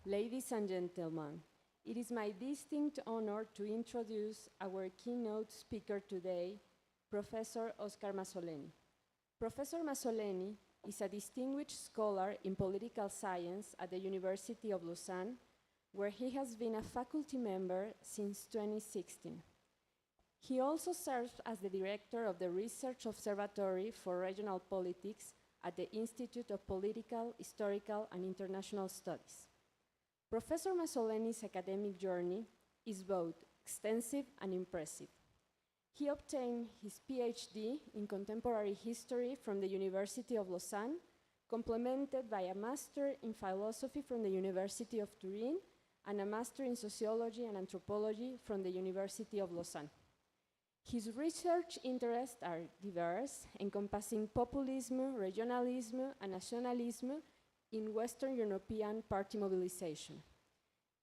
Ladies and gentlemen, it is my distinct honor to introduce our keynote speaker today, Professor Oscar Masoleni. Professor Masoleni is a distinguished scholar in political science at the University of Lausanne, where he has been a faculty member since 2016. He also serves as the director of the Research Observatory for Regional Politics at the Institute of Political, Historical, and International Studies. Professor Masoleni's academic journey is both extensive and impressive. He obtained his PhD in contemporary history from the University of Lausanne, complemented by a master in philosophy from the University of Turin and a master in sociology and anthropology from the University of Lausanne. His research interests are diverse, encompassing populism, regionalism, and nationalism in Western European party mobilization.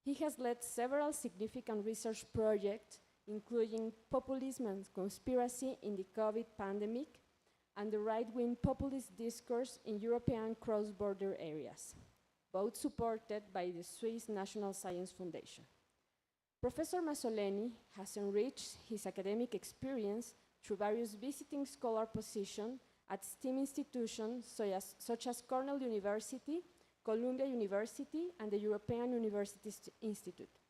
He has led several significant research projects, including populism and conspiracy in the COVID pandemic and the right-wing populist discourse in European cross-border areas, both supported by the Swiss National Science Foundation. Professor Masoleni has enriched his academic experience through various visiting scholar positions at STEAM institutions such as Cornell University, Columbia University, and the European Universities Institute.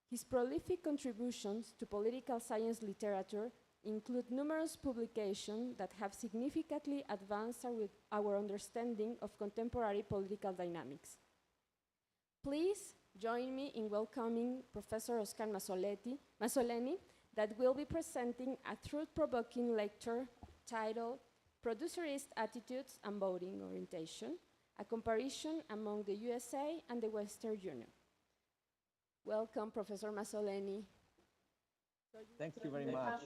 His prolific contributions to political science literature include numerous publications that have significantly advanced our understanding of contemporary political dynamics. Please join me in welcoming Professor Oscar Masoleni, that will be presenting a thought-provoking lecture titled Producerist Attitudes and Voting Orientation, a comparison among the USA and the Western Union. Welcome, Professor Masoleni. Thank you very much.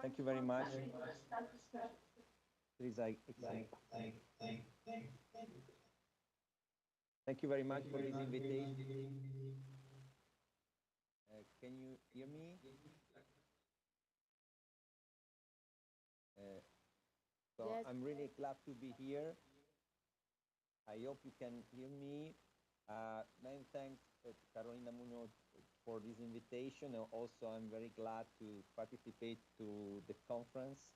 Thank you very much. Please, thank you very much for this invitation. Can you hear me? So yes. I'm really glad to be here. I hope you can hear me. Many thanks to Carolina Munoz for this invitation. And also, I'm very glad to participate to the conference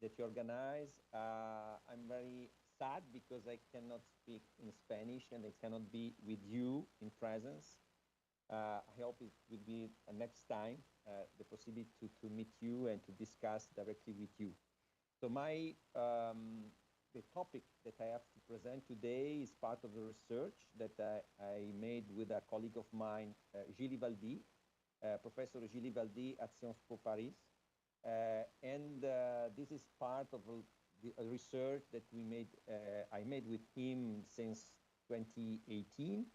that you organize. I'm very sad because I cannot speak in Spanish and I cannot be with you in presence. I hope it will be next time the possibility to meet you and to discuss directly with you. So the topic that I have to present today is part of the research that I made with a colleague of mine, Gilles Valdy, Professor Gilles Valdy at Sciences Po Paris. This is part of the research that I made with him since 2018.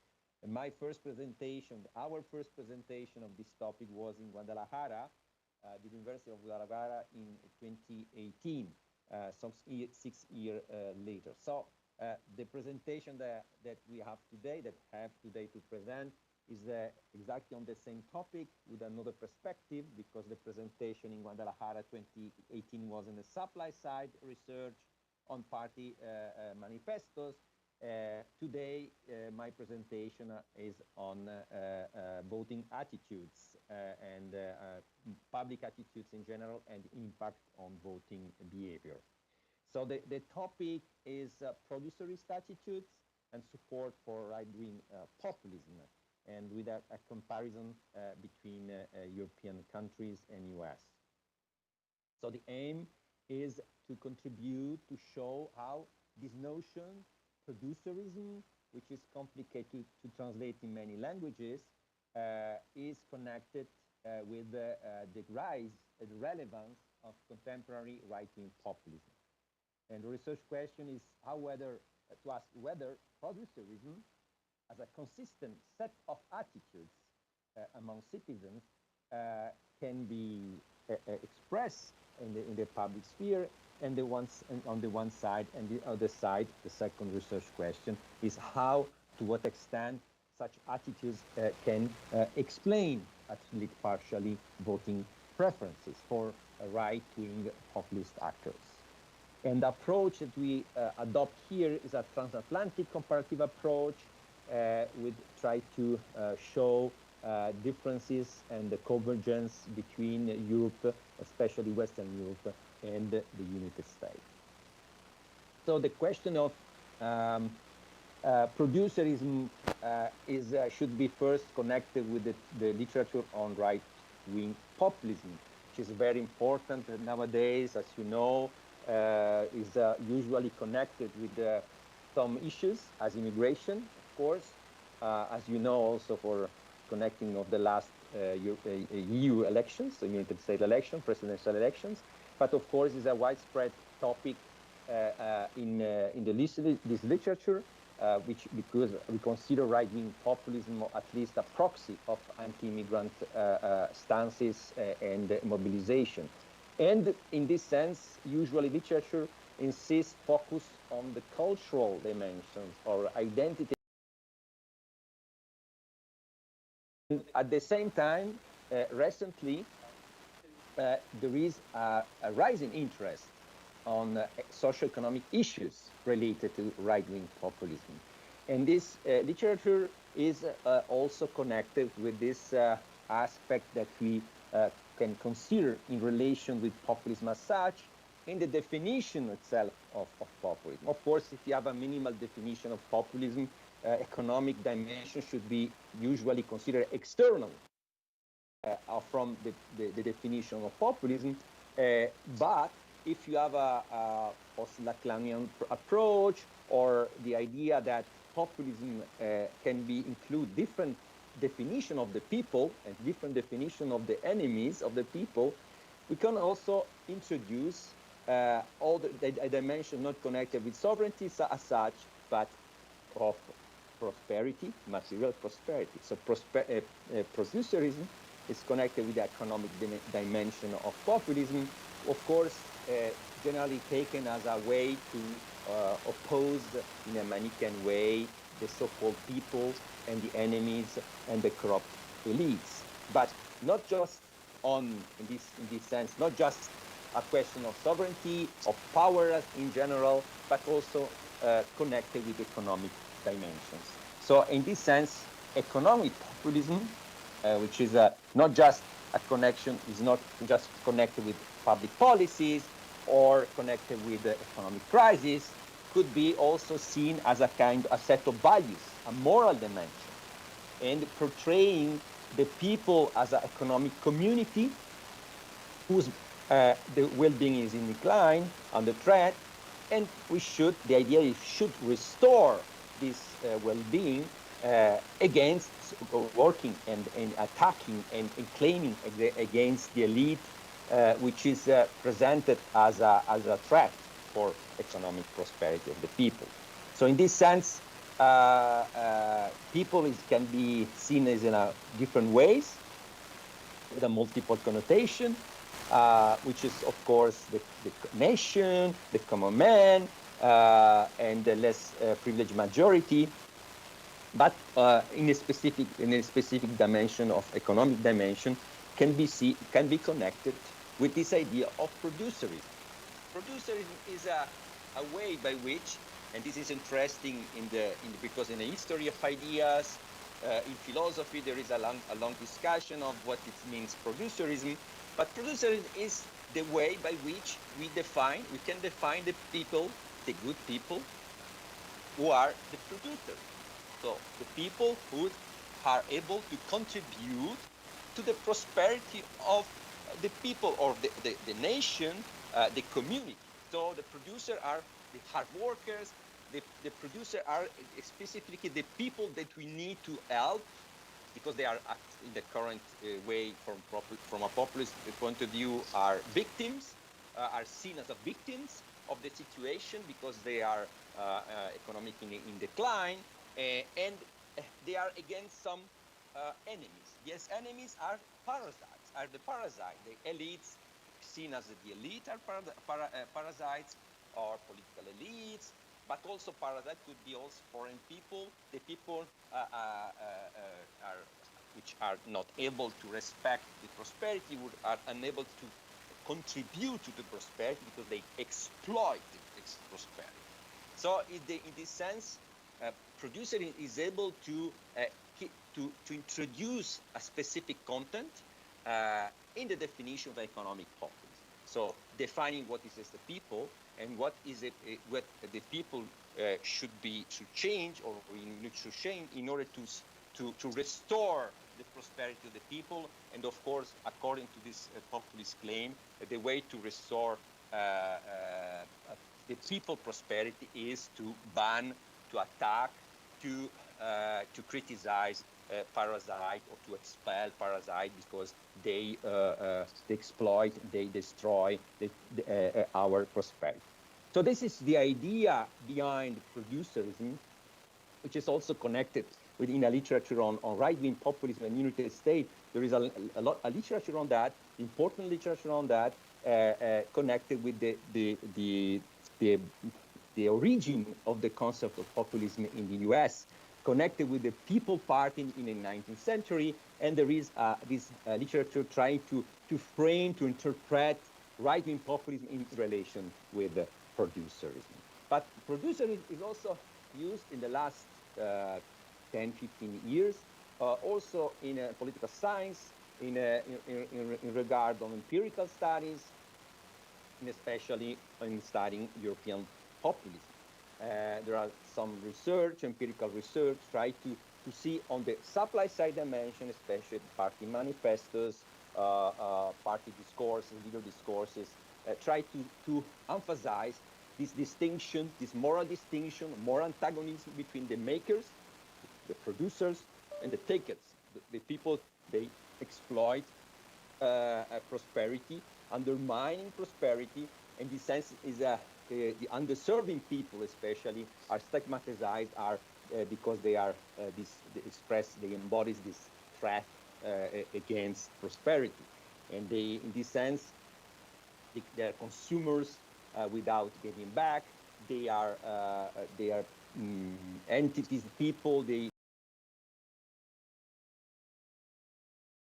And my first presentation, our first presentation of this topic was in Guadalajara, the University of Guadalajara in 2018, 6 years later. So the presentation that we have today, to present, is exactly on the same topic with another perspective, because the presentation in Guadalajara 2018 was in the supply side research on party manifestos. Today, my presentation is on voting attitudes and public attitudes in general and impact on voting behavior. So the topic is producerist attitudes and support for right-wing populism, and with a comparison between European countries and US. So the aim is to contribute to show how this notion, producerism, which is complicated to translate in many languages, is connected with the rise and relevance of contemporary right-wing populism. And the research question is to ask whether producerism, as a consistent set of attitudes among citizens, can be expressed in the public sphere, and on the one side, and the other side, the second research question is how, to what extent, such attitudes can explain, at least partially, voting preferences for right-wing populist actors. And the approach that we adopt here is a transatlantic comparative approach would try to show differences and the convergence between Europe, especially Western Europe, and the United States. So the question of producerism should be first connected with the literature on right-wing populism, which is very important nowadays, as you know, is usually connected with some issues as immigration, of course, as you know, also for connecting of the last EU elections, the United States election, presidential elections, but of course is a widespread topic in this literature, which because we consider right-wing populism at least a proxy of anti-immigrant stances and mobilization. And in this sense, usually literature insists focus on the cultural dimensions or identity. And at the same time, recently, there is a rising interest on socioeconomic issues related to right-wing populism. And this literature is also connected with this aspect that we can consider in relation with populism as such, in the definition itself of populism. Of course, if you have a minimal definition of populism, economic dimension should be usually considered external from the definition of populism. But if you have a post-Lacanian approach, or the idea that populism can include different definition of the people and different definition of the enemies of the people, we can also introduce all the dimension not connected with sovereignty as such, but of prosperity, material prosperity. So producerism is connected with the economic dimension of populism, of course, generally taken as a way to oppose in a Manichaean way the so-called people and the enemies and the corrupt elites. But not just in this sense, not just a question of sovereignty, of power in general, but also connected with economic dimensions. So in this sense, economic populism, which is not just a connection, is not just connected with public policies or connected with the economic crisis, could be also seen as a set of values, a moral dimension, and portraying the people as an economic community whose the well-being is in decline, under threat, and the idea is should restore this well-being against working and attacking and claiming against the elite, which is presented as a threat for economic prosperity of the people. So in this sense, people can be seen as in different ways, with a multiple connotation, which is, of course, the nation, the common man, and the less privileged majority. But in a specific dimension of economic dimension, can be connected with this idea of producerism. Producerism is a way by which, and this is interesting because in the history of ideas, in philosophy, there is a long discussion of what it means producerism. But producerism is the way by which we can define the people, the good people, who are the producers. So the people who are able to contribute to the prosperity of the people or the nation, the community. So the producers are the hard workers. The producers are specifically the people that we need to help, because they are, in the current way, from a populist point of view, are victims, are seen as victims of the situation because they are economically in decline, and they are against some enemies. Yes, enemies are parasites, The elites, seen as the elite, are parasites, or political elites, but also parasite could be also foreign people, the people which are not able to respect the prosperity, are unable to contribute to the prosperity because they exploit this prosperity. So in this sense, producer is able to introduce a specific content in the definition of economic populism. So defining what is the people and what is it, what the people should change or should change in order to restore the prosperity of the people. And of course, according to this populist claim, the way to restore the people prosperity is to ban, to attack, to criticize parasite or to expel parasite because they exploit, they destroy our prosperity. So this is the idea behind producerism, which is also connected within a literature on right-wing populism and United States. There is a lot of literature on that, important literature on that, connected with the origin of the concept of populism in the US, connected with the People Party in the 19th century, and there is this literature trying to frame, to interpret right-wing populism in relation with producerism. But producerism is also used in the last 10, 15 years, also in political science, in regard on empirical studies, and especially in studying European populism. There are some research, empirical research, try to see on the supply side dimension, especially party manifestos, party discourses, leader discourses, try to emphasize this distinction, this moral distinction, moral antagonism between the makers, the producers, and the takers. The people, they exploit prosperity, undermining prosperity, and this sense is the underserving people especially are stigmatized, are because they are they embody this threat against prosperity, and they, in this sense, they are consumers without getting back. They are entities, people. They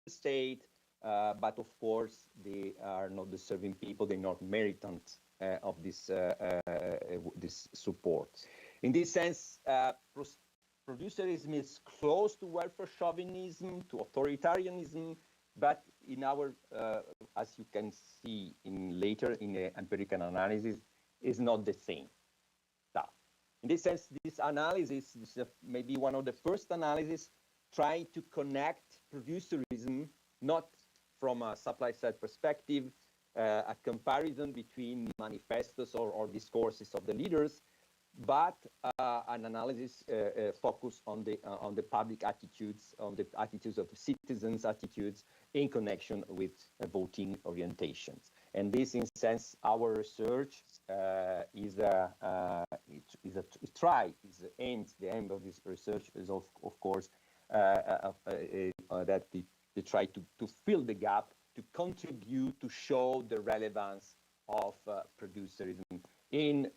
state, but of course they are not deserving people. They're not meritant of this this support. In this sense, producerism is close to welfare chauvinism, to authoritarianism, but in our, as you can see later in the empirical analysis, is not the same stuff. In this sense, this analysis is maybe one of the first analyses trying to connect producerism not from a supply-side perspective, a comparison between manifestos or discourses of the leaders, but an analysis focused on the public attitudes, on the attitudes of the citizens' attitudes in connection with voting orientations. And this, in a sense, our research the aim of this research is of course that they try to fill the gap, to contribute to show the relevance of producerism in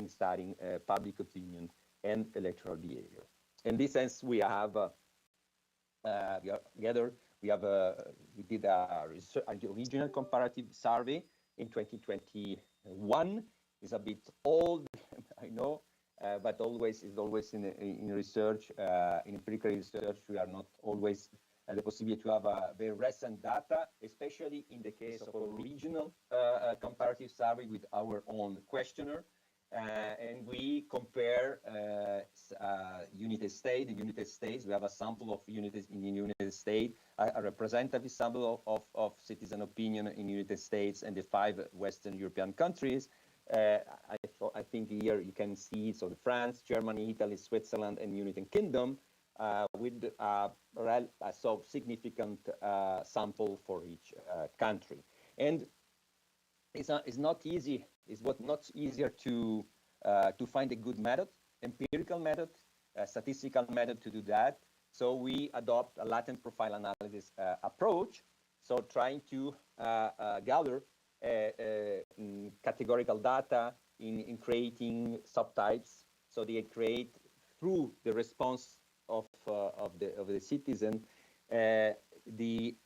studying public opinion and electoral behavior. In this sense, we have we did an original comparative survey in 2021. It's a bit old, I know, but always in research, in empirical research, we are not always the possibility to have very recent data, especially in the case of a regional comparative survey with our own questionnaire. And we compare United States. In United States, we have a sample of units in the United States, a representative sample of citizen opinion in the United States and the 5 Western European countries. I think here you can see, so France, Germany, Italy, Switzerland, and United Kingdom, with so significant sample for each country. And it's not easy. It's not easier to find a good method, empirical method, statistical method to do that. So we adopt a latent profile analysis approach. So trying to gather categorical data in creating subtypes. So they create through the response of the citizen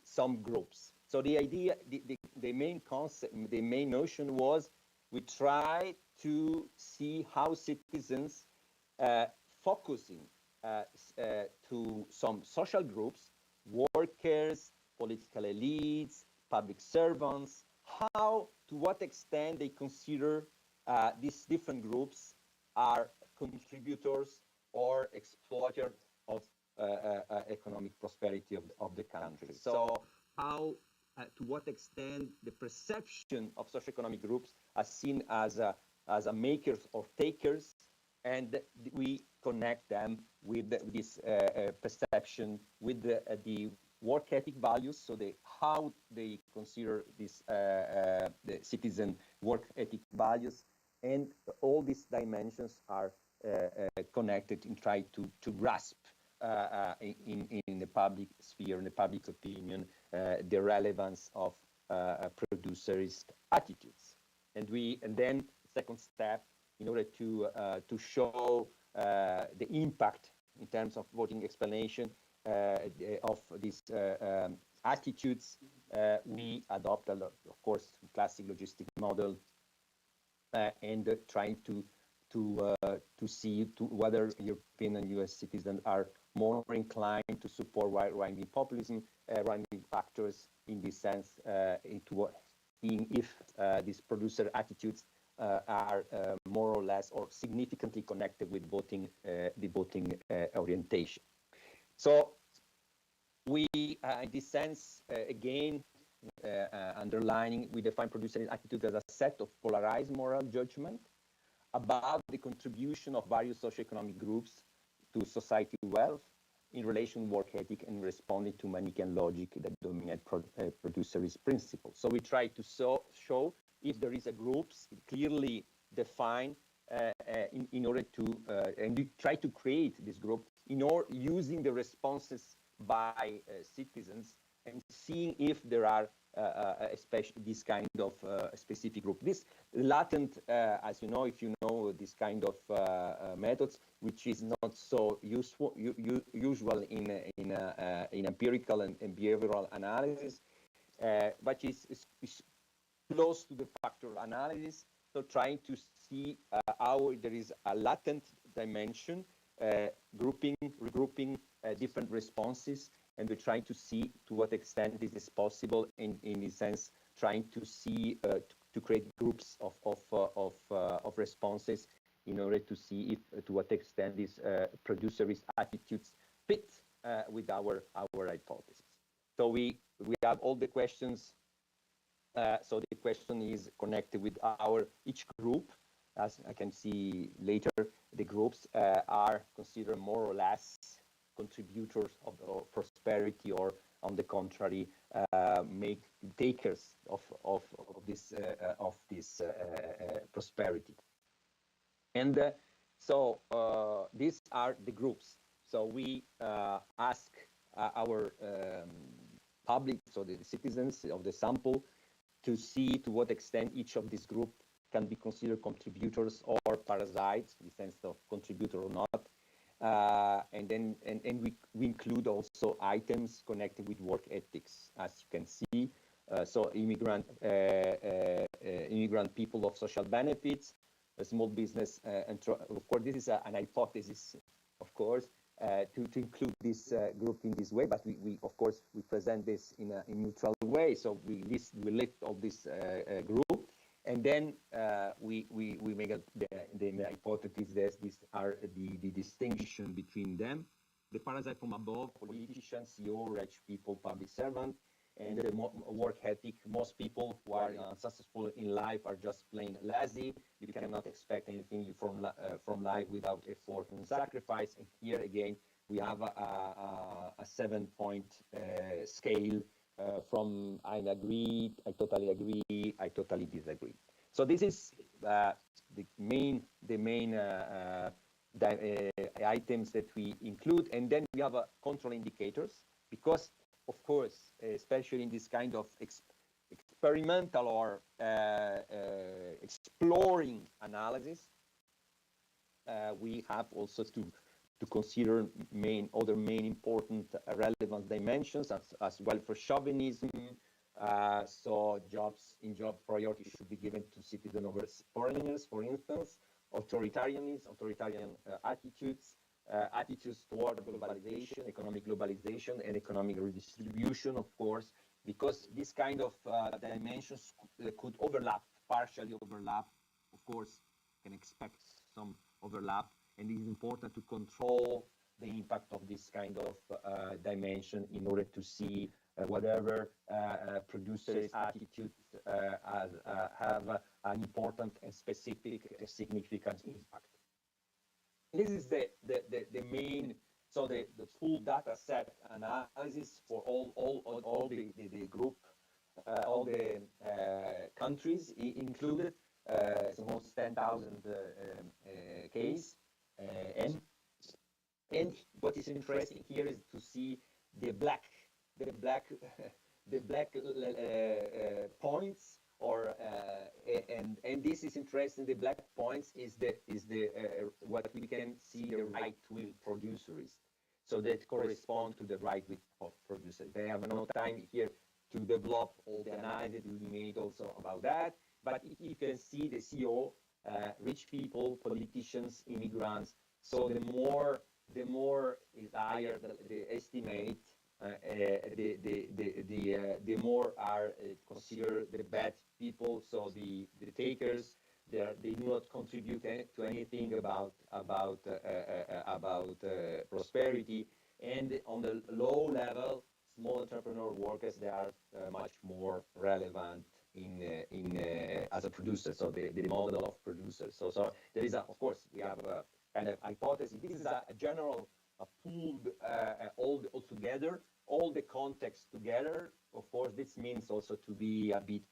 some groups. So the idea, the main concept, the main notion was we try to see how citizens focusing to some social groups, workers, political elites, public servants, to what extent they consider these different groups are contributors or exploiters of economic prosperity of the country. So to what extent the perception of socioeconomic groups are seen as a makers or takers, and we connect them with this perception with the work ethic values, so how they consider this the citizen work ethic values, and all these dimensions are connected and try to grasp in the public sphere, in the public opinion, the relevance of producerist attitudes. And then second step, in order to show the impact in terms of voting explanation of these attitudes, we adopt, of course, classic logistic model, and trying to see whether European and US citizens are more inclined to support right-wing populism, right-wing factors in this sense, into seeing if these producer attitudes are more or less or significantly connected with voting, the voting orientation. So we, in this sense, again, underlining, we define producer attitude as a set of polarized moral judgment about the contribution of various socioeconomic groups to society wealth in relation to work ethic and responding to Manichaean logic that dominate producerist principles. So we try to show if there is a groups clearly defined in order to, and we try to create this group using the responses by citizens and seeing if there are especially this kind of specific group. This latent, as you know, if you know this kind of methods, which is not so usual in empirical and behavioral analysis, but is close to the factual analysis. So trying to see how there is a latent dimension, regrouping different responses, and we're trying to see to what extent this is possible in a sense, trying to see to create groups of responses in order to see if to what extent these producerist attitudes fit with our hypothesis. So we have all the questions. So the question is connected with each group. As I can see later, the groups are considered more or less contributors of prosperity, or on the contrary, make takers of this prosperity. And so these are the groups. So we ask our public, so the citizens of the sample, to see to what extent each of these groups can be considered contributors or parasites, in the sense of contributor or not. And then we include also items connected with work ethics, as you can see. So immigrant people of social benefits, small business, and of course this is an hypothesis, of course, to include this group in this way, but we of course we present this in a neutral way. So we list all this group, and then we make the hypothesis that these are the distinction between them: the parasite from above, politicians, CEO, rich people, public servant, and the work ethic. Most people who are successful in life are just plain lazy. You cannot expect anything from life without effort and sacrifice. And here again, we have a 7-point scale from I agree, I totally agree, I totally disagree. So this is the main items that we include, and then we have control indicators, because of course, especially in this kind of experimental or exploring analysis, we have also to consider other main important relevant dimensions as welfare chauvinism. So job priority should be given to citizens over foreigners, for instance, authoritarian attitudes, attitudes toward globalization, economic globalization, and economic redistribution, of course, because this kind of dimensions could overlap, partially overlap. Of course, can expect some overlap, and it is important to control the impact of this kind of dimension in order to see whatever producers' attitudes have an important and specific significant impact. This is the main, so the full data set analysis for all the group, all the countries included, almost 10,000 cases. And what is interesting here is to see the black points, or and this is interesting. The black points is the what we can see the right-wing producerists. So that correspond to the right-wing of producers. They have no time here to develop all the analysis we made also about that. But you can see the CEO, rich people, politicians, immigrants. So the more is higher the estimate, the more are considered the bad people. So the takers, they do not contribute to anything about prosperity. And on the low level, small entrepreneur workers, they are much more relevant in as a producer. So the model of producers. So there is of course we have a kind of hypothesis. This is a general pooled all together, all the context together. Of course, this means also to be a bit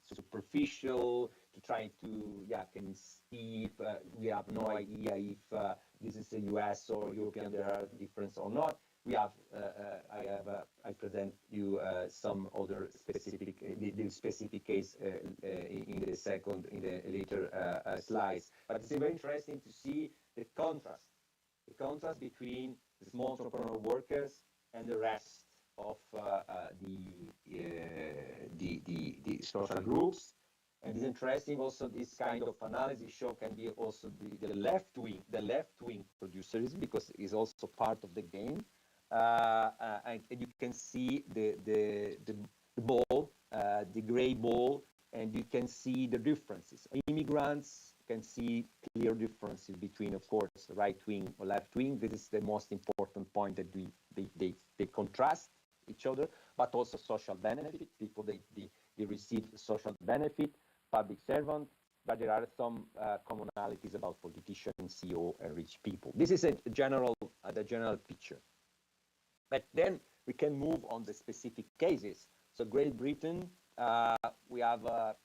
superficial, to try to can see if we have no idea if this is the US or European, there are difference or not. We have I present you some other specific the specific case in the later slides. But it's very interesting to see the contrast between the small entrepreneur workers and the rest of the social groups. And it's interesting also this kind of analysis show can be also the left wing producers, because it's also part of the game. And you can see the ball, the gray ball, and you can see the differences. Immigrants can see clear differences between, of course, right wing or left wing. This is the most important point, that they contrast each other, but also social benefit. People they receive social benefit, public servant, but there are some commonalities about politicians, CEO, and rich people. This is the general picture. But then we can move on the specific cases. So Great Britain, we have a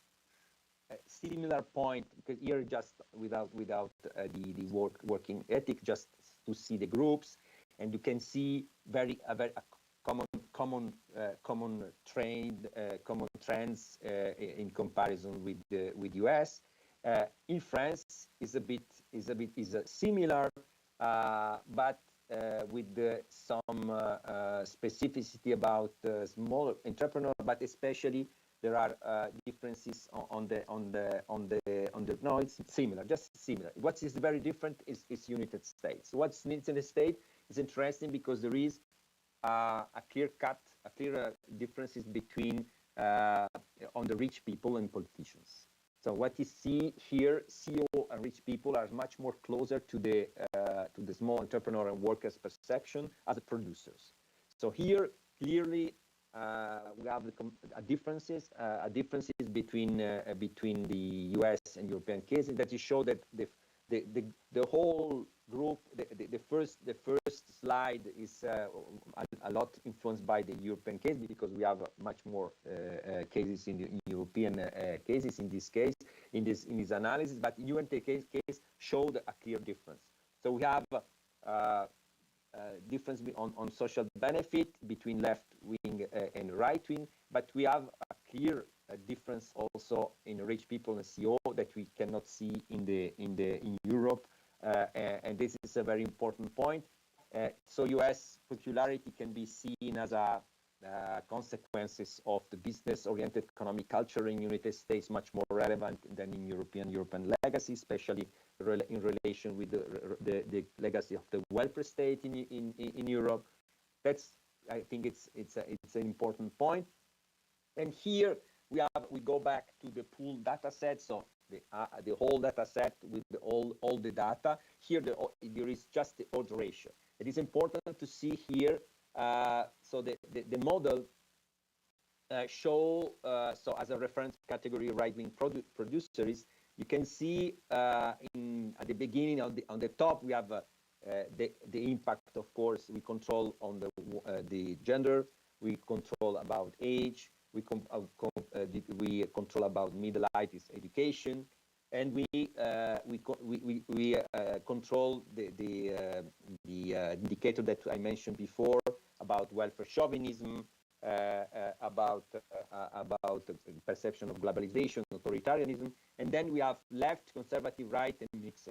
similar point, because here just without the working ethic, just to see the groups, and you can see a common trends in comparison with US. In France is similar, but with some specificity about small entrepreneur, but especially there are differences on the no, it's similar, just similar. What is very different is United States. What's United States is interesting because there is a clear differences between on the rich people and politicians. So what you see here, CEO and rich people are much more closer to the small entrepreneur and workers' perception as producers. So here clearly we have differences between the US and European cases, that you show that the whole group, the first slide is a lot influenced by the European case, because we have much more cases in European cases in this case, in this analysis. But United case showed a clear difference. So we have difference on social benefit between left wing and right wing, but we have a clear difference also in rich people and CEO that we cannot see in Europe, and this is a very important point. So US peculiarity can be seen as a consequences of the business-oriented economic culture in United States much more relevant than in European legacy, especially in relation with the legacy of the welfare state in Europe. I think it's an important point. And here we go back to the pool data set, so the whole data set with all the data. Here there is just the odds ratio. It is important to see here. So the model show, so as a reference category right-wing producers, you can see at the beginning on the top we have the impact. Of course, we control on the gender, we control about age, we control about middle height, education, and we control the indicator that I mentioned before about welfare chauvinism, about perception of globalization, authoritarianism, and then we have left, conservative, right, and mixed.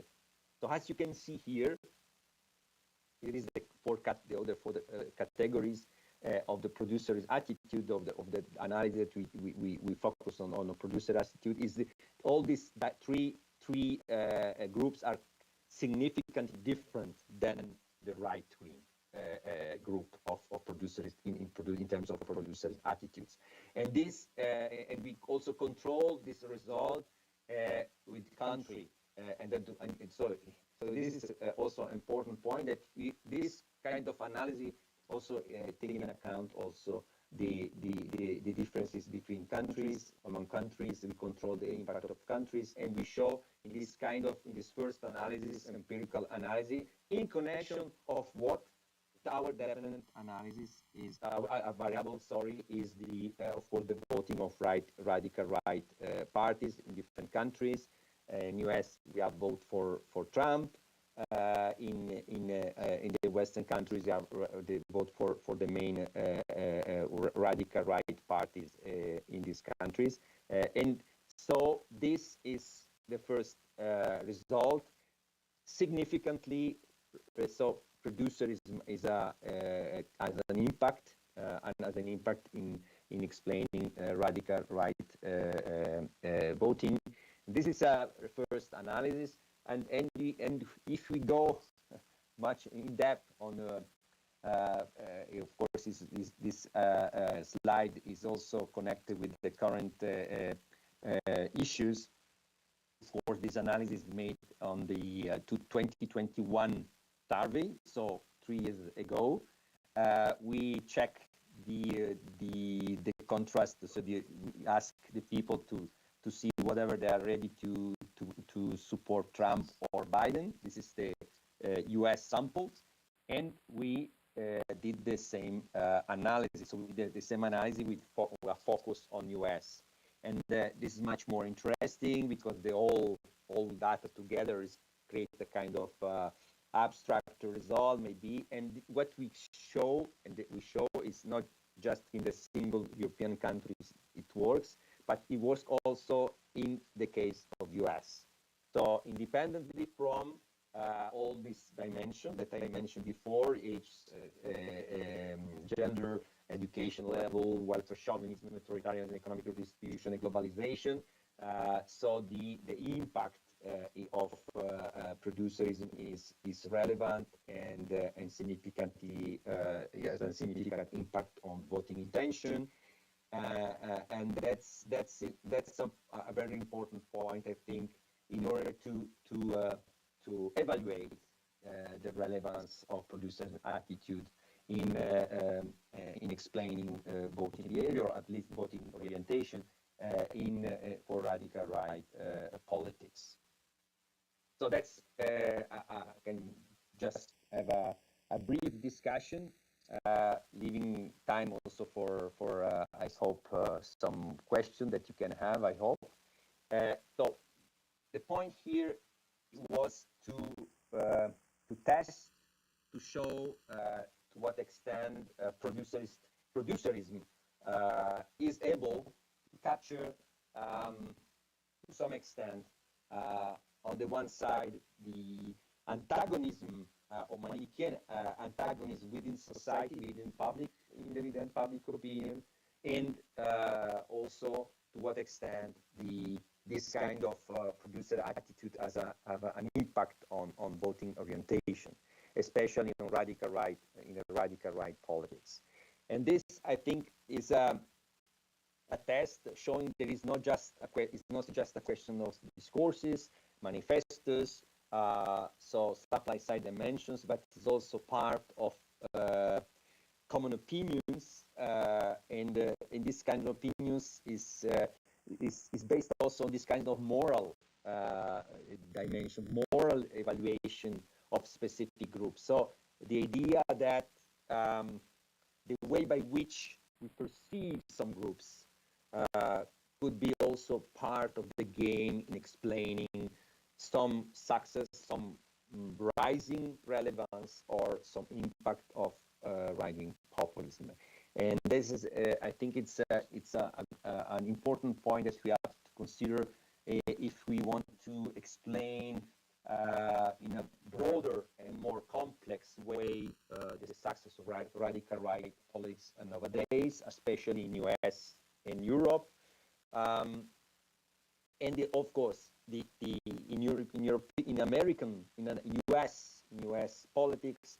So as you can see here, it is the other four categories of the producer's attitude of the analysis that we focus on the producer attitude is all these three groups are significantly different than the right wing group of producers in terms of producers' attitudes, and we also control this result with country, so this is also an important point that this kind of analysis also taking into account also the differences between countries, among countries. We control the impact of countries, and we show in this first analysis, empirical analysis, in connection of what our dependent analysis is, a variable, is of course the voting of radical right parties in different countries. In US, we have vote for Trump. In the Western countries, they vote for the main radical right parties in these countries, and so this is the first result. Significantly, so producerism has an impact in explaining radical right voting. This is a first analysis. And if we go much in depth on, of course, this slide is also connected with the current issues. Of course, this analysis is made on the 2021 survey, so 3 years ago. We check the contrast, so we ask the people to see whatever they are ready to support Trump or Biden. This is the US samples, and we did the same analysis. So we did the same analysis with a focus on US, and this is much more interesting because the all data together create a kind of abstract result maybe. And what we show is not just in the single European countries it works, but it works also in the case of US. So independently from all these dimensions that I mentioned before, age, gender, education level, welfare chauvinism, authoritarian economic redistribution, and globalization, so the impact of producerism is relevant and significantly has a significant impact on voting intention. And that's a very important point, I think, in order to evaluate the relevance of producers' attitude in explaining voting behavior, or at least voting orientation, for radical right politics. So that's I can just have a brief discussion. Leaving time also for I hope some question that you can have, I hope. So the point here was to test, to show to what extent producerism is able to capture to some extent on the one side the antagonism or Manichaean antagonism within society, within public in the Italian public opinion, and also to what extent this kind of producer attitude has have an impact on voting orientation, especially on radical right in the radical right politics. And this, I think, is a test showing there is not just it's not just a question of discourses, manifestos, so supply side dimensions, but it's also part of common opinions, and in this kind of opinions is based also on this kind of moral dimension, moral evaluation of specific groups. So the idea that the way by which we perceive some groups could be also part of the game in explaining some success, some rising relevance, or some impact of right-wing populism. And this is, I think, it's an important point that we have to consider if we want to explain in a broader and more complex way the success of radical right politics nowadays, especially in US and Europe, and of course in US politics,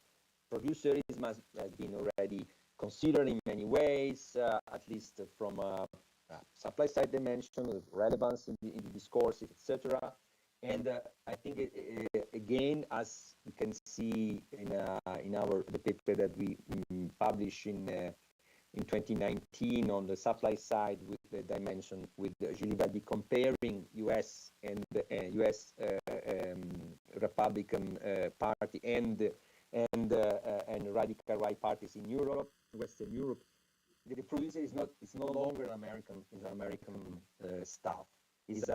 producerism has been already considered in many ways, at least from a supply side dimension, with relevance in the discourse, etc. And I think again, as we can see in the paper that we published in 2019 on the supply side, with the dimension with Julie Valdi comparing U.S. and U.S. Republican Party and radical right parties in Europe, Western Europe. The producer is no longer American stuff. Is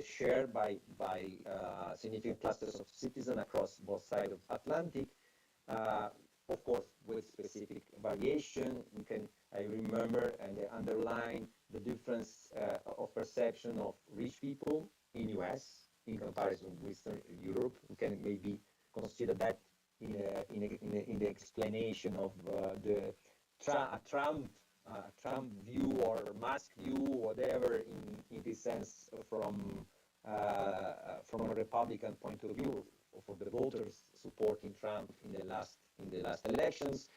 shared by significant clusters of citizens across both sides of Atlantic. Of course, with specific variation, I remember and underline the difference of perception of rich people in US in comparison with Western Europe. We can maybe consider that in the explanation of the Trump view or Musk view, whatever, in this sense, from a Republican point of view, for the voters supporting Trump in the last elections.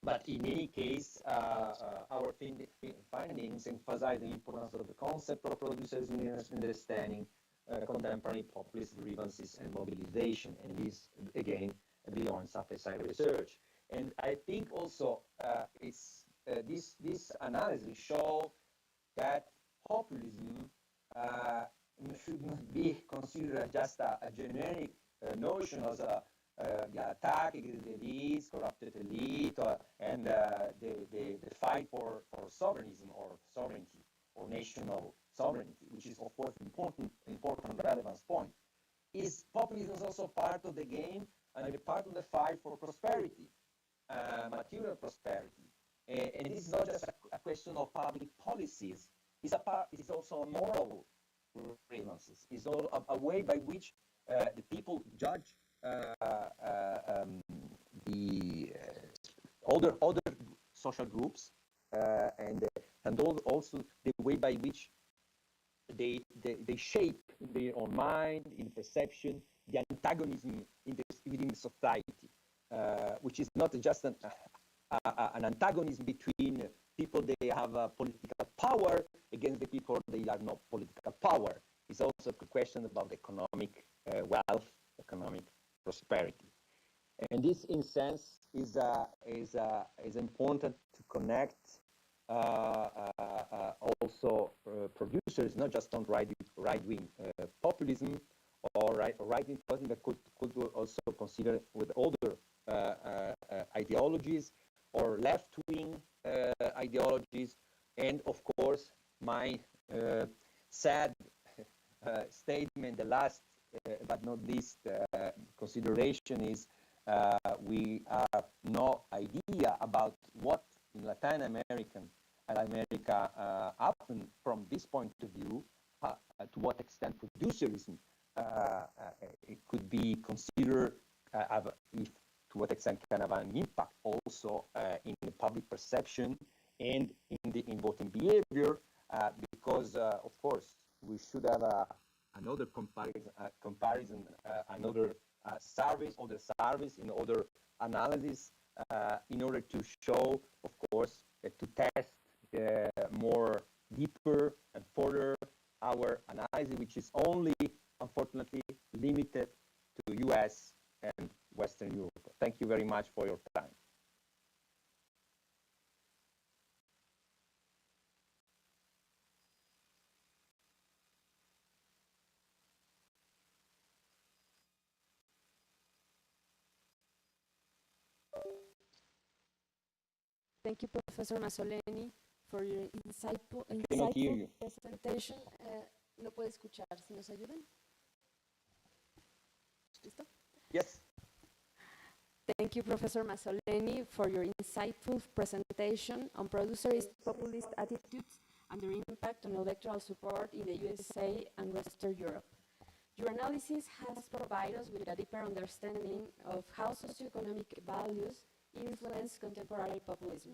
But in any case, our findings emphasize the importance of the concept of producers in understanding contemporary populist grievances and mobilization, and this again beyond supply side research. And I think also this analysis show that populism should not be considered just a generic notion as a attack against the elites, corrupted elite, and the fight for sovereignty or national sovereignty, which is of course important relevance point. Is populism is also part of the game and a part of the fight for prosperity, material prosperity, and this is not just a question of public policies. It's also a moral grievances. It's all a way by which the people judge the other social groups, and also the way by which they shape in their own mind, in perception, the antagonism within society, which is not just an antagonism between people they have political power against the people they are not political power. It's also a question about economic wealth, economic prosperity, and this, in sense, is important to connect also producers, not just on right-wing populism or right-wing populism, but could also consider with other ideologies or left-wing ideologies. And of course, my sad statement, the last but not least consideration, is we have no idea about what in Latin America happened from this point of view, to what extent producerism it could be considered, if to what extent can have an impact also in the public perception and in voting behavior, because of course we should have another comparison, another service, in other analysis, in order to show, of course, to test more deeper and further our analysis, which is only, unfortunately, limited to US and Western Europe. Thank you very much for your time. Thank you, Professor Masoleni, for your insightful presentation. No puede escuchar, si nos ayudan. ¿Listo? Yes. Thank you, Professor Masoleni, for your insightful presentation on producerist populist attitudes and their impact on electoral support in the USA and Western Europe. Your analysis has provided us with a deeper understanding of how socioeconomic values influence contemporary populism.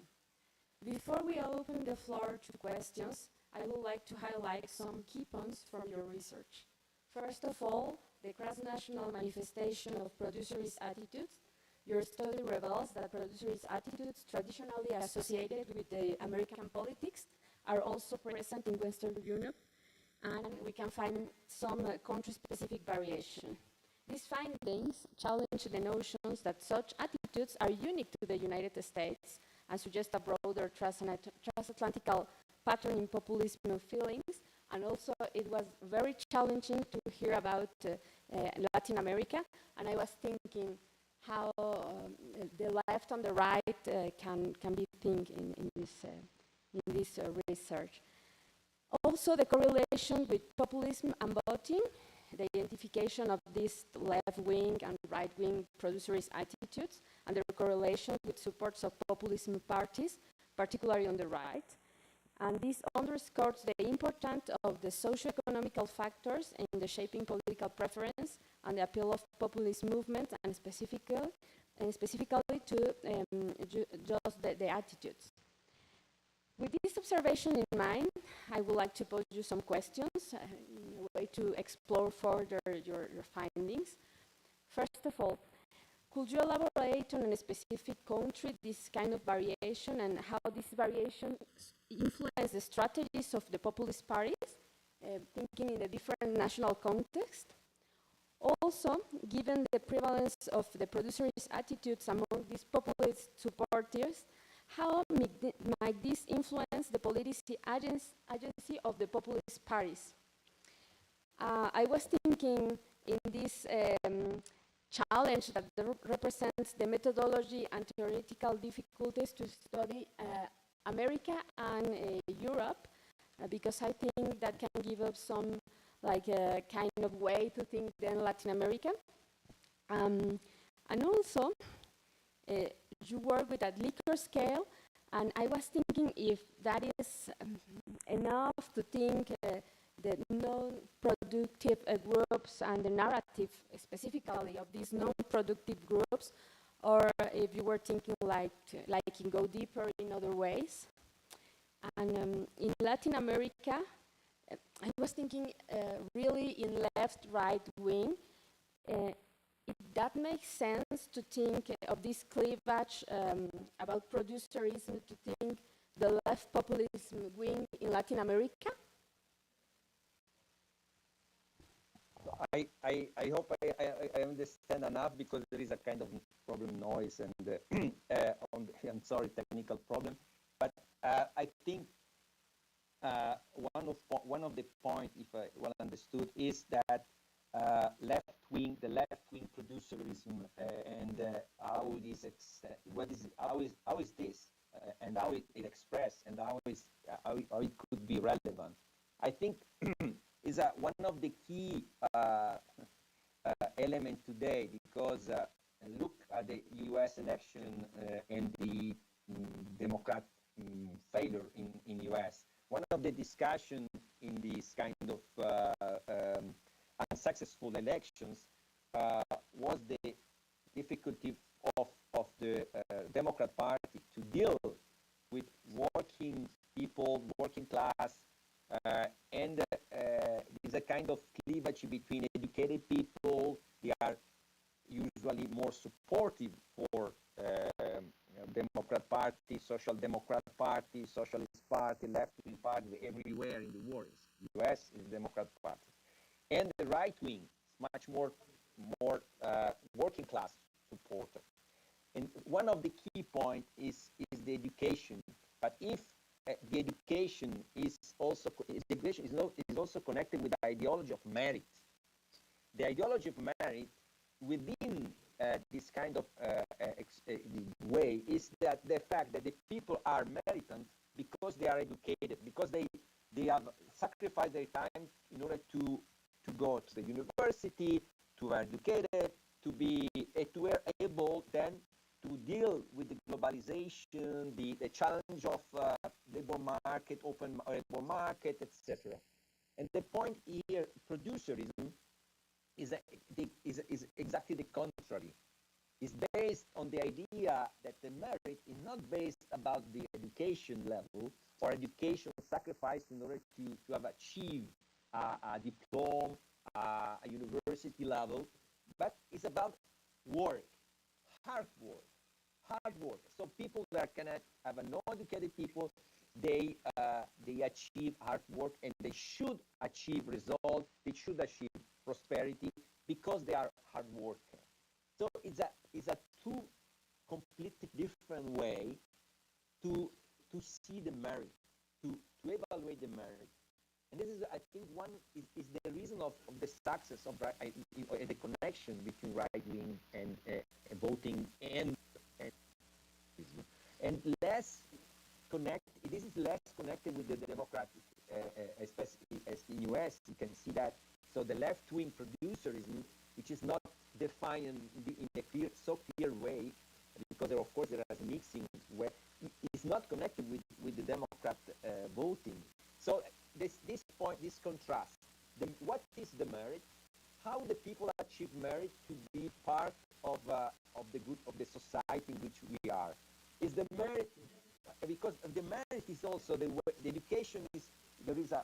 Before we open the floor to questions, I would like to highlight some key points from your research. First of all, the cross-national manifestation of producerist attitudes. Your study reveals that producerist attitudes traditionally associated with the American politics are also present in Western Europe, and we can find some country-specific variation. These findings challenge the notions that such attitudes are unique to the United States and suggest a broader transatlantic pattern in populism feelings. And also, it was very challenging to hear about Latin America, and I was thinking how the left and the right can be thinking in this research. Also, the correlation with populism and voting, the identification of these left-wing and right-wing producerist attitudes, and their correlation with supports of populism parties, particularly on the right. And this underscores the importance of the socio-economical factors in the shaping political preference and the appeal of populist movements, and specifically to just the attitudes. With this observation in mind, I would like to pose you some questions in a way to explore further your findings. First of all, could you elaborate on a specific country this kind of variation and how this variation influence the strategies of the populist parties, thinking in the different national context? Also, given the prevalence of the producerist attitudes among these populist supporters, how might this influence the policy agency of the populist parties? I was thinking in this challenge that represents the methodology and theoretical difficulties to study America and Europe, because I think that can give us some kind of way to think then Latin America. And also, you work with a Likert scale, and I was thinking if that is enough to think the non-productive groups and the narrative specifically of these non-productive groups, or if you were thinking like go deeper in other ways. And in Latin America, I was thinking really in left-right wing. That makes sense to think of this cleavage about producerism, to think the left populism wing in Latin America? I hope I understand enough, because there is a kind of problem noise and I'm sorry, technical problem. But I think one of the points, if I well understood, is that the left-wing producerism and how it is how is this and how it expressed and how it could be relevant. I think is one of the key elements today, because look at the U.S. election and the Democrat failure in U.S. One of the discussion in this kind of unsuccessful elections was the difficulty of the Democrat Party to deal with working people, working class, and there's a kind of cleavage between educated people. They are usually more supportive for Democrat Party, Social Democrat Party, Socialist Party, left-wing party, everywhere in the world. US is Democrat Party. And the right wing is much more working class supporter. And one of the key points is the education. But if the education is also connected with the ideology of merit, the ideology of merit within this kind of way is that the fact that the people are meritant because they are educated, because they have sacrificed their time in order to go to the university, to be educated, to be able then to deal with the globalization, the challenge of labor market, open labor market, etc. And the point here, producerism is exactly the contrary. It's based on the idea that the merit is not based about the education level or education sacrificed in order to have achieved a diploma, a university level, but it's about work, hard work. So people that cannot have non-educated people, they achieve hard work and they should achieve results. They should achieve prosperity because they are hard workers. So it's a two completely different way to see the merit, to evaluate the merit. And this is, I think, one is the reason of the success of the connection between right wing and voting and less connected. This is less connected with the democratic, especially as in US. You can see that. So the left wing producerism, which is not defined in a clear way, because of course there is mixing where it's not connected with the Democrat voting. So this point, this contrast, what is the merit? How the people achieve merit to be part of the group of the society in which we are? Is the merit because the merit is also the education is. There is a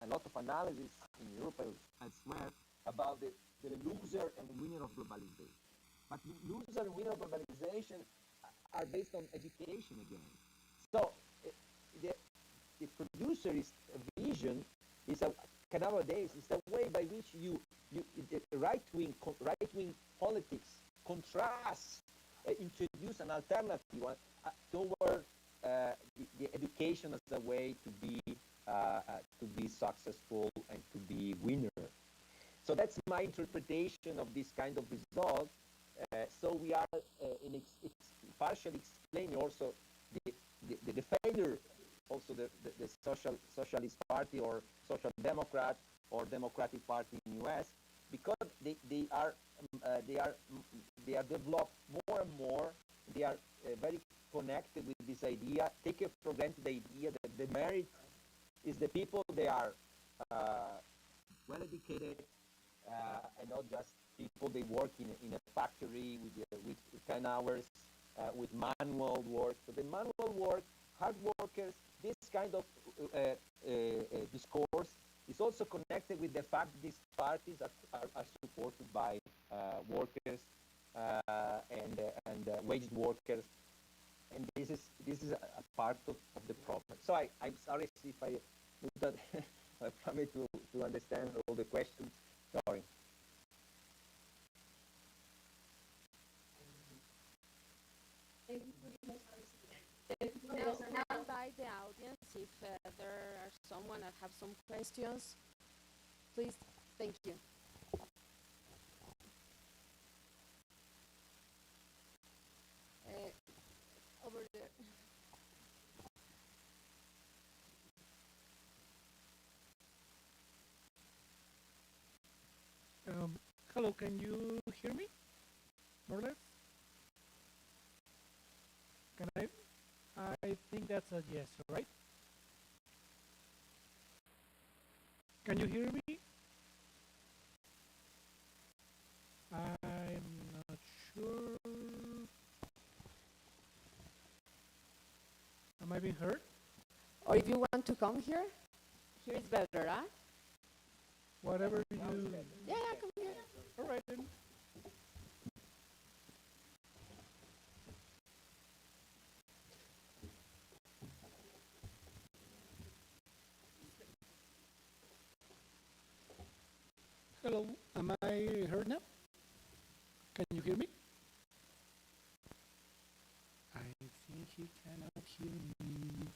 lot of analysis in Europe as well about the loser and winner of globalization. But loser and winner of globalization are based on education again. So the producerist vision is nowadays is the way by which the right wing politics contrasts, introduce an alternative one toward the education as a way to be successful and to be winner. So that's my interpretation of this kind of result. So we are partially explaining also the failure, also the socialist party or social democrat or democratic party in US, because they are developed more and more. They are very connected with this idea. Take for granted the idea that the merit is the people they are well educated and not just people they work in a factory with 10 hours with manual work. So the manual work, hard workers, this kind of discourse is also connected with the fact that these parties are supported by workers and wage workers, and this is a part of the problem. So I'm sorry if I promise to understand all the questions. Sorry. Now invite the audience if there are someone that have some questions. Please, thank you. Over there. Hello, can you hear me? More or less? Can I think that's a yes, right? Can you hear me? I'm not sure. come here? Here is better, huh? Whatever you... Yeah, come here. All right, then. Hello, am I heard now? Can you hear me? I think he cannot hear me.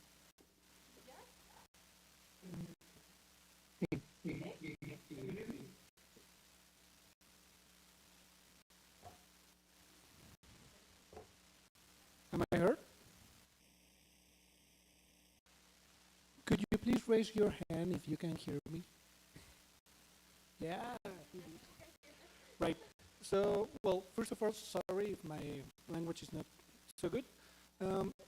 Am I heard? Could you please raise your hand if you can hear me? Yeah. Right. So, well, first of all, sorry if my language is not so good.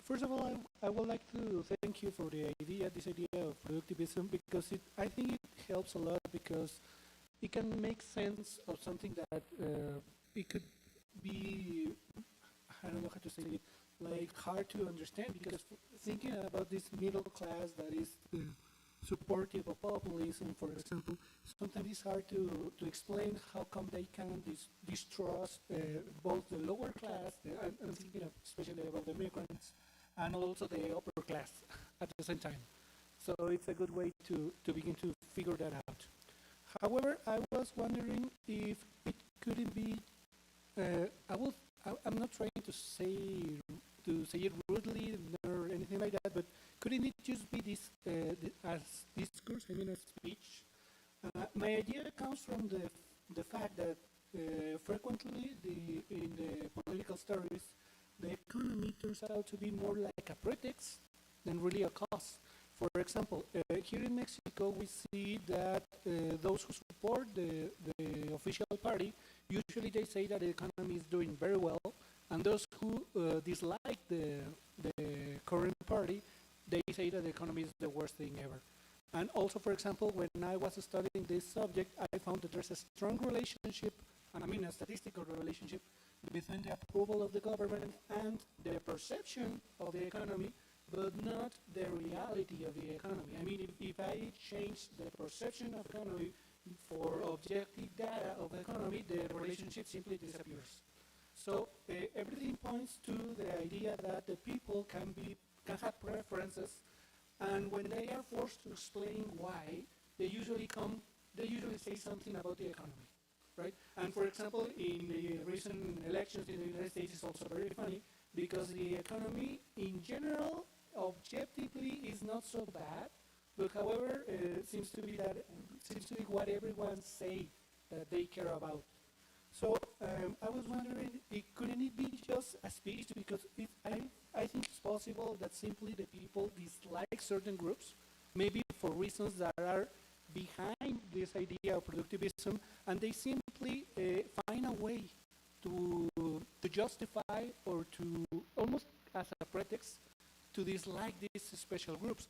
First of all, I would like to thank you for this idea of productivism, because I think it helps a lot, because it can make sense of something that it could be, I don't know how to say it, like hard to understand, because thinking about this middle class that is supportive of populism, for example, sometimes it's hard to explain how come they can distrust both the lower class, I'm thinking of especially about the migrants, and also the upper class at the same time. So it's a good way to begin to figure that out. However, I was wondering if it couldn't be, I'm not trying to say it rudely or anything like that, but couldn't it just be this as discourse, I mean as speech? My idea comes from the fact that frequently in the political stories, the economy turns out to be more like a pretext than really a cause. For example, here in Mexico, we see that those who support the official party, usually they say that the economy is doing very well, and those who dislike the current party, they say that the economy is the worst thing ever. And also, for example, when I was studying this subject, I found that there's a strong relationship, and I mean a statistical relationship, between the approval of the government and the perception of the economy, but not the reality of the economy. I mean, if I change the perception of economy for objective data of the economy, the relationship simply disappears. So everything points to the idea that the people can have preferences, and when they are forced to explain why, they usually say something about the economy, right? And for example, in the recent elections in the United States, it's also very funny, because the economy in general, objectively, is not so bad, but however, seems to be what everyone say that they care about. So I was wondering, couldn't it be just a speech? Because I think it's possible that simply the people dislike certain groups, maybe for reasons that are behind this idea of productivism, and they simply find a way to justify or to almost as a pretext to dislike these special groups.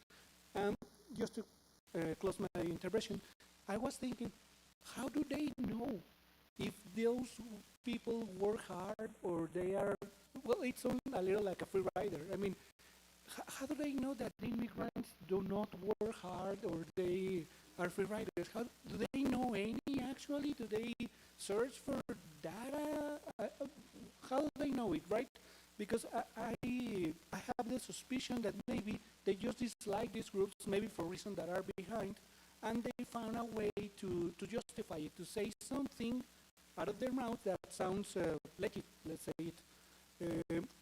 Just to close my intervention, I was thinking, how do they know if those people work hard or they are, well, it's a little like a free rider. I mean, how do they know that the immigrants do not work hard or they are free riders? How do they know any actually? Do they search for data? How do they know it, right? Because I have the suspicion that maybe they just dislike these groups, maybe for reasons that are behind, and they found a way to justify it, to say something out of their mouth that sounds legit, let's say it.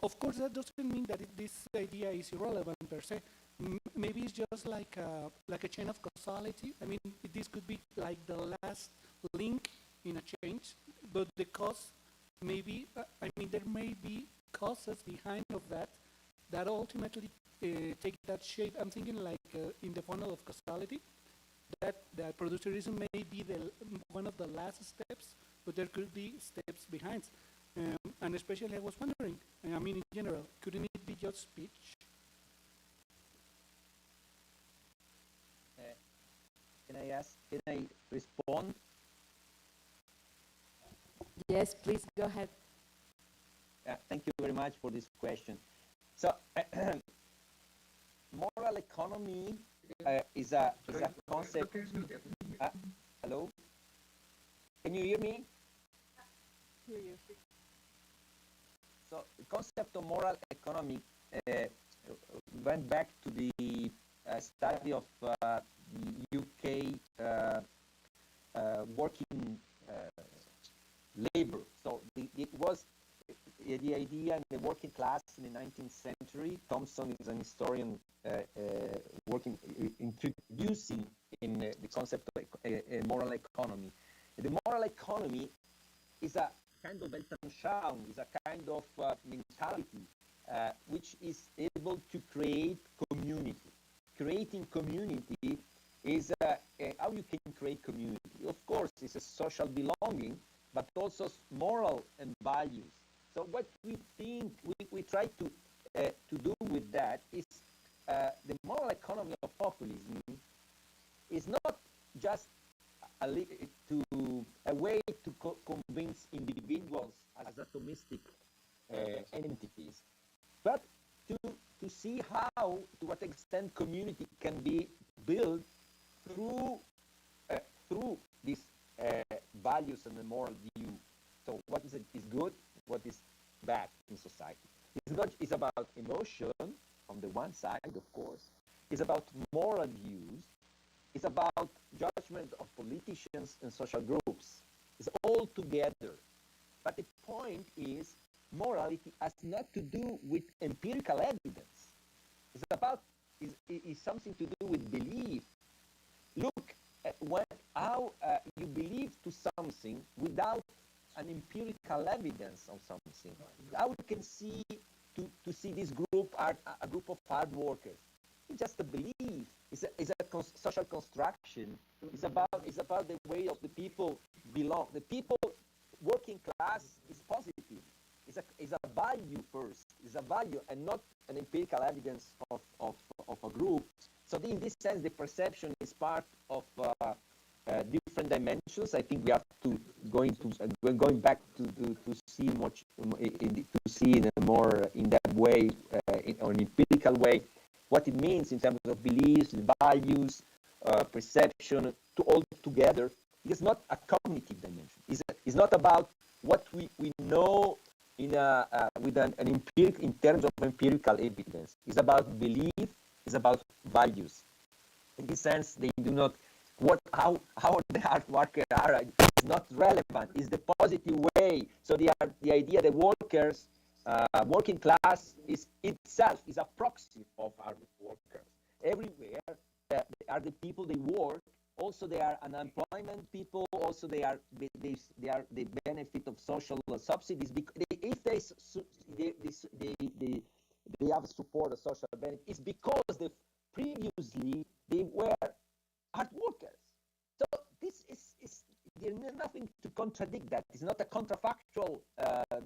Of course, that doesn't mean that this idea is irrelevant per se. Maybe it's just like a chain of causality. I mean, this could be like the last link in a change, but the cause maybe, there may be causes behind of that ultimately take that shape. I'm thinking like in the funnel of causality, that producerism may be one of the last steps, but there could be steps behind. And especially I was wondering, in general, couldn't it be just speech? Can I respond? Yes, please go ahead. Thank you very much for this question. So, moral economy is a concept. Hello, can you hear me? Hear you. So the concept of moral economy went back to the study of the UK working labor. So it was the idea in the working class in the 19th century. Thompson is an historian working, introducing in the concept of a moral economy. The moral economy is a kind of Weltanschauung, is a kind of mentality which is able to create community. Creating community is how you can create community. Of course, it's a social belonging, but also moral and values. So what we think we try to do with that is the moral economy of populism is not just a way to convince individuals as atomistic entities, but to see how, to what extent community can be built through these values and the moral view. So what is good, what is bad in society. It's about emotion on the one side, of course. It's about moral views. It's about judgment of politicians and social groups. It's all together. But the point is, morality has not to do with empirical evidence. It's something to do with belief. Look at how you believe to something without an empirical evidence of something. How you can see to see this group are a group of hard workers. It's just a belief. It's a social construction. It's about the way of the people belong. The people working class is positive. It's a value first. It's a value and not an empirical evidence of a group. So in this sense, the perception is part of different dimensions. I think we have to going back to see much to see in a more in-depth way, or an empirical way, what it means in terms of beliefs, values, perception, to all together. It is not a cognitive dimension. It's not about what we know with an empirical, in terms of empirical evidence. It's about belief. It's about values. In this sense, they do not how the hard workers are. It's not relevant. It's the positive way. So the idea that workers, working class is itself is a proxy of hard workers. Everywhere are the people they work. Also, they are unemployment people. Also, they are the benefit of social subsidies. If they have support of social benefit, it's because previously they were hard workers. So this is there's nothing to contradict that. It's not a counterfactual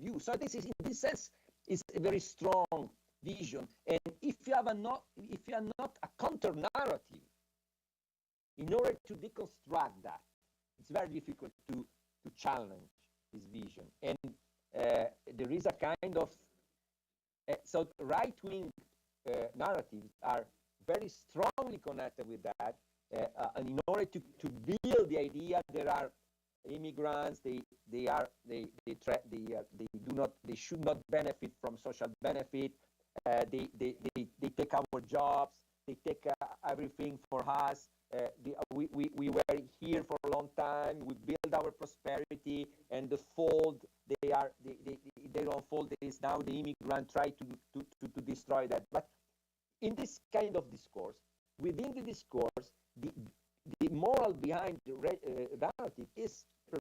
view. So this is, in this sense, is a very strong vision. And if you are not a counter narrative, in order to deconstruct that, it's very difficult to challenge this vision. And there is a kind of so right-wing narratives are very strongly connected with that. And in order to build the idea, there are immigrants. They should not benefit from social benefit. They take our jobs. They take everything for us. We were here for a long time. We build our prosperity, and the fold they don't fold. Is now the immigrant try to destroy that. But in this kind of discourse, within the discourse, the moral behind the narrative is a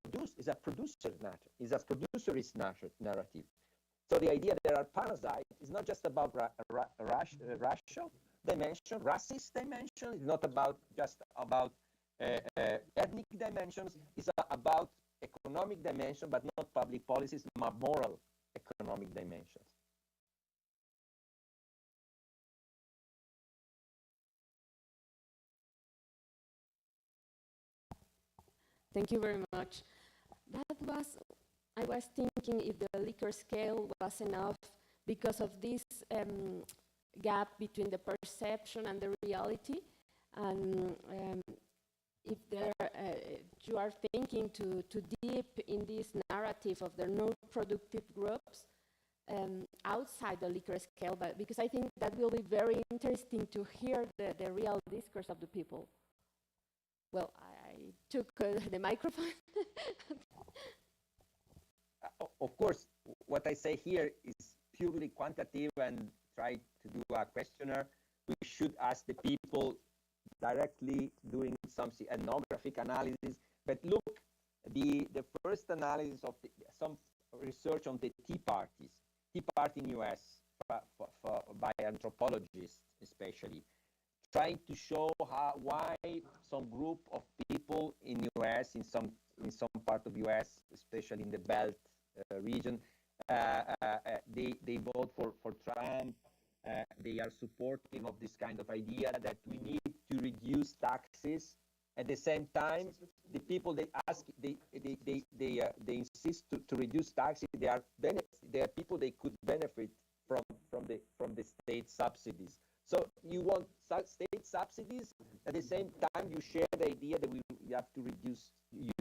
producerist narrative. So the idea there are parasites is not just about racial dimension, racist dimension. It's not just about ethnic dimensions. It's about economic dimension, but not public policies, but moral economic dimensions. Thank you very much. I was thinking if the Likert scale was enough because of this gap between the perception and the reality. And if you are thinking to deep in this narrative of the non-productive groups outside the liquor scale, but because I think that will be very interesting to hear the real discourse of the people. Well, I took the microphone. Of course, what I say here is purely quantitative and try to do a questionnaire. We should ask the people directly doing some ethnographic analysis. But look, the first analysis of some research on the Tea Parties, Tea Party in US by anthropologists especially, trying to show why some group of people in US, in some part of US, especially in the Belt region, they vote for Trump. They are supportive of this kind of idea that we need to reduce taxes. At the same time, the people they insist to reduce taxes. They are people they could benefit from the state subsidies. So you want state subsidies, at the same time you share the idea that you have to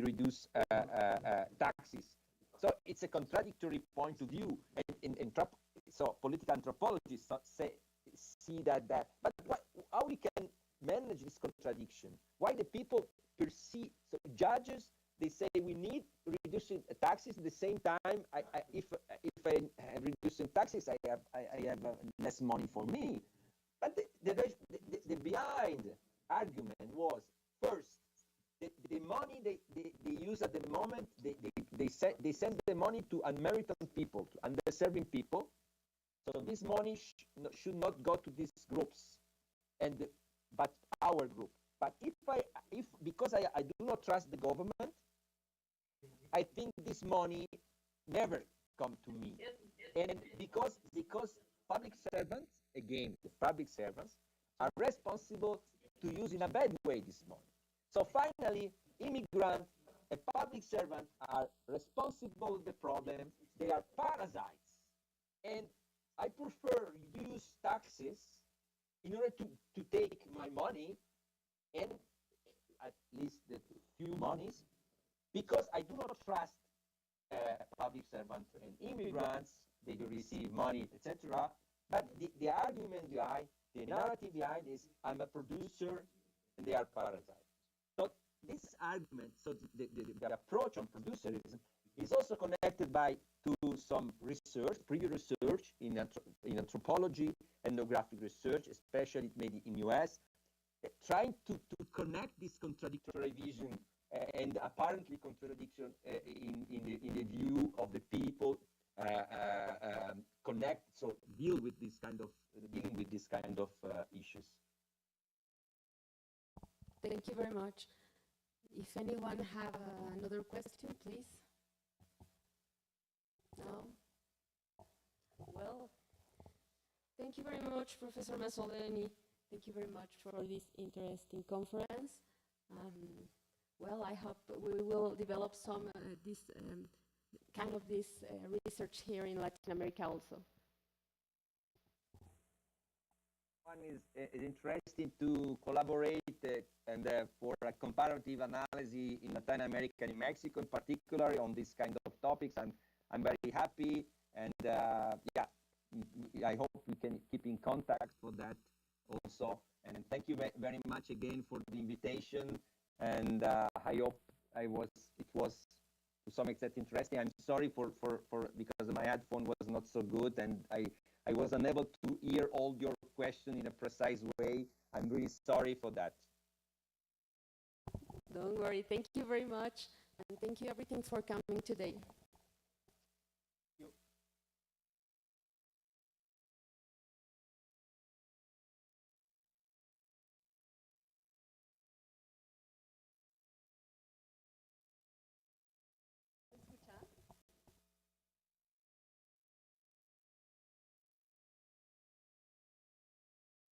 reduce taxes. So it's a contradictory point of view, so political anthropologists see that. But how we can manage this contradiction? Why the people perceive? So judges, they say we need reducing taxes. At the same time, if I reducing taxes, I have less money for me. But the behind argument was first the money they use at the moment. They send the money to unmerited people, to underserving people. So this money should not go to these groups, but our group. But if because I do not trust the government, I think this money never come to me, and because public servants, again, the public servants are responsible to use in a bad way this money. So finally, immigrants and public servants are responsible for the problem. They are parasites, and I prefer use taxes in order to take my money, and at least the few monies, because I do not trust public servants and immigrants. They do receive money, etc. But the argument behind, the narrative behind is I'm a producer and they are parasites. So this argument, so the approach on producerism is also connected to some research, previous research in anthropology, ethnographic research, especially maybe in US, trying to connect this contradictory vision and apparently contradiction in the view of the people, dealing with this kind of issues. Thank you very much. If anyone have another question, please. No? Well, thank you very much, Professor Masoleni. Thank you very much for this interesting conference. Well, I hope we will develop some this research here in Latin America also. One is interesting to collaborate and for a comparative analysis in Latin America and in Mexico in particular on this kind of topics. I'm very happy, and I hope we can keep in contact for that also. And thank you very much again for the invitation. And I hope it was to some extent interesting. I'm sorry for because my headphone was not so good, and I was unable to hear all your questions in a precise way. I'm really sorry for that. Don't worry. Thank you very much, and thank you everything for coming today.